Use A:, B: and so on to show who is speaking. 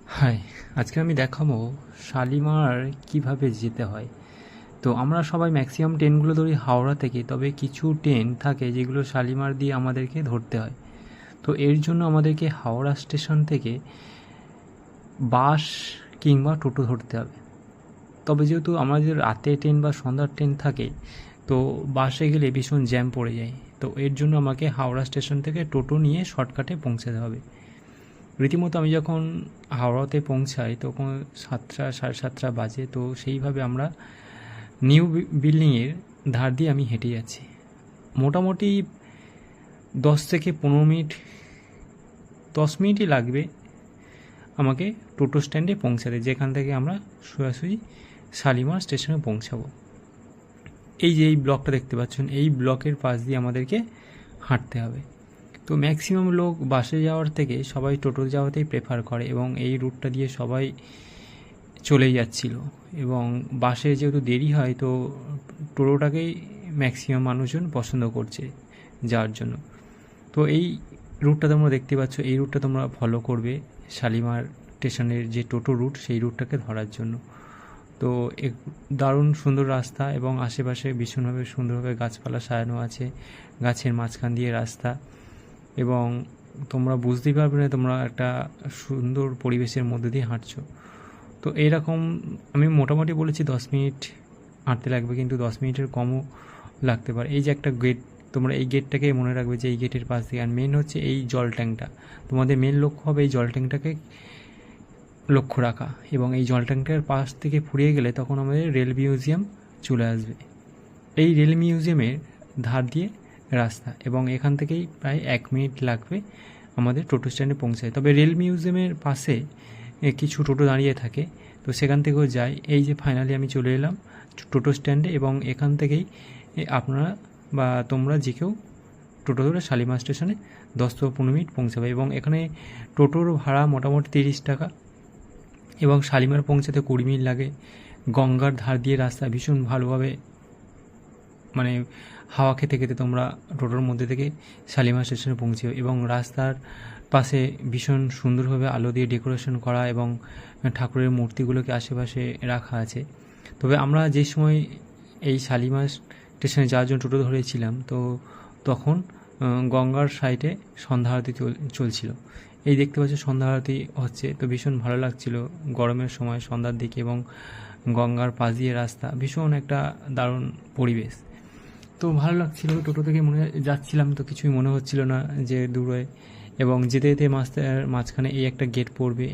A: High, আজকে আমি দেখাবো শালিমার কিভাবে যেতে হয়। তো আমরা সবাই ম্যাক্সিমাম ট্রেনগুলো ধরি হাওড়া থেকে, তবে কিছু ট্রেন থাকে যেগুলো শালিমার দিয়ে আমাদেরকে ধরতে হয়। তো এর জন্য আমাদেরকে হাওড়া স্টেশন থেকে বাস কিংবা টোটো ধরতে হবে। তবে যেহেতু আমাদের রাতে ট্রেন বা সন্ধ্যার ট্রেন থাকে, তো বাসে গেলে ভীষণ জ্যাম পড়ে যায়। তো এর জন্য আমাকে হাওড়া স্টেশন থেকে টোটো নিয়ে শর্টকাটে পৌঁছাতে হবে। রীতিমতো আমি যখন হাওড়াতে পৌঁছাই তখন 7টা 7:30 বাজে। তো সেইভাবে আমরা নিউ বিল্ডিংয়ের ধার দিয়ে আমি হেঁটে যাচ্ছি। মোটামুটি 10 থেকে 15 মিনিট, 10 মিনিটই লাগবে আমাকে টোটো স্ট্যান্ডে পৌঁছাতে, যেখান থেকে আমরা সোজাসুজি শালিমার স্টেশনে পৌঁছাবো। এই যে এই ব্লকটা দেখতে পাচ্ছেন, এই ব্লকের পাশ দিয়ে আমাদেরকে হাঁটতে হবে। তো ম্যাক্সিমাম লোক বাসে যাওয়ার থেকে সবাই টোটো যাওয়াতেই প্রেফার করে, এবং এই রুটটা দিয়ে সবাই চলেই যাচ্ছিল। এবং বাসে যেহেতু দেরি হয়, তো টোটোটাকেই ম্যাক্সিমাম মানুষজন পছন্দ করছে যাওয়ার জন্য। তো এই রুটটা তোমরা দেখতে পাচ্ছ, এই রুটটা তোমরা ফলো করবে শালিমার স্টেশনের যে টোটো রুট, সেই রুটটাকে ধরার জন্য। তো দারুণ সুন্দর রাস্তা, এবং আশেপাশে ভীষণভাবে সুন্দরভাবে গাছপালা সাজানো আছে, গাছের মাঝখান দিয়ে রাস্তা, এবং তোমরা বুঝতেই পারবে না তোমরা একটা সুন্দর পরিবেশের মধ্যে দিয়ে হাঁটছো। তো এইরকম আমি মোটামুটি বলেছি 10 মিনিট হাঁটতে লাগবে, কিন্তু 10 মিনিটের কমও লাগতে পারে। এই যে একটা গেট, তোমরা এই গেটটাকে মনে রাখবে যে এই গেটের পাশ দিয়ে। আর মেন হচ্ছে এই জল ট্যাঙ্কটা, তোমাদের মেন লক্ষ্য হবে এই জল ট্যাঙ্কটাকে লক্ষ্য রাখা। এবং এই জল ট্যাঙ্কটার পাশ থেকে ফুরিয়ে গেলে তখন আমাদের রেল মিউজিয়াম চলে আসবে। এই রেল মিউজিয়ামের ধার দিয়ে রাস্তা, এবং এখান থেকেই প্রায় 1 মিনিট লাগবে আমাদের টোটো স্ট্যান্ডে পৌঁছায়। তবে রেল মিউজিয়ামের পাশে কিছু টোটো দাঁড়িয়ে থাকে, তো সেখান থেকেও যাই। এই যে ফাইনালি আমি চলে এলাম টোটো স্ট্যান্ডে, এবং এখান থেকেই আপনারা বা তোমরা যে কেউ টোটো ধরে শালিমার স্টেশনে 10 থেকে 15 মিনিট পৌঁছাবে। এবং এখানে টোটোর ভাড়া মোটামুটি 30 টাকা, এবং শালিমার পৌঁছাতে 20 মিনিট লাগে। গঙ্গার ধার দিয়ে রাস্তা, ভীষণ ভালোভাবে মানে হাওয়া খেতে খেতে তোমরা টোটোর মধ্যে থেকে শালিমার স্টেশনে পৌঁছে। এবং রাস্তার পাশে ভীষণ সুন্দরভাবে আলো দিয়ে ডেকোরেশন করা, এবং ঠাকুরের মূর্তিগুলোকে আশেপাশে রাখা আছে। তবে আমরা যে সময় এই শালিমার স্টেশনে যাওয়ার জন্য টোটো ধরেছিলাম, তো তখন গঙ্গার সাইডে সন্ধ্যা আরতি চলছিল। এই দেখতে পাচ্ছ সন্ধ্যা আরতি হচ্ছে, তো ভীষণ ভালো লাগছিল গরমের সময় সন্ধ্যার দিকে, এবং গঙ্গার পাশ দিয়ে রাস্তা, ভীষণ একটা দারুণ পরিবেশ। তো ভালো লাগছিল, টোটো থেকে যাচ্ছিলাম তো কিছুই মনে হচ্ছিল না যে দূরে। এবং যেতে যেতে মাঝখানে এই একটা গেট পড়বে,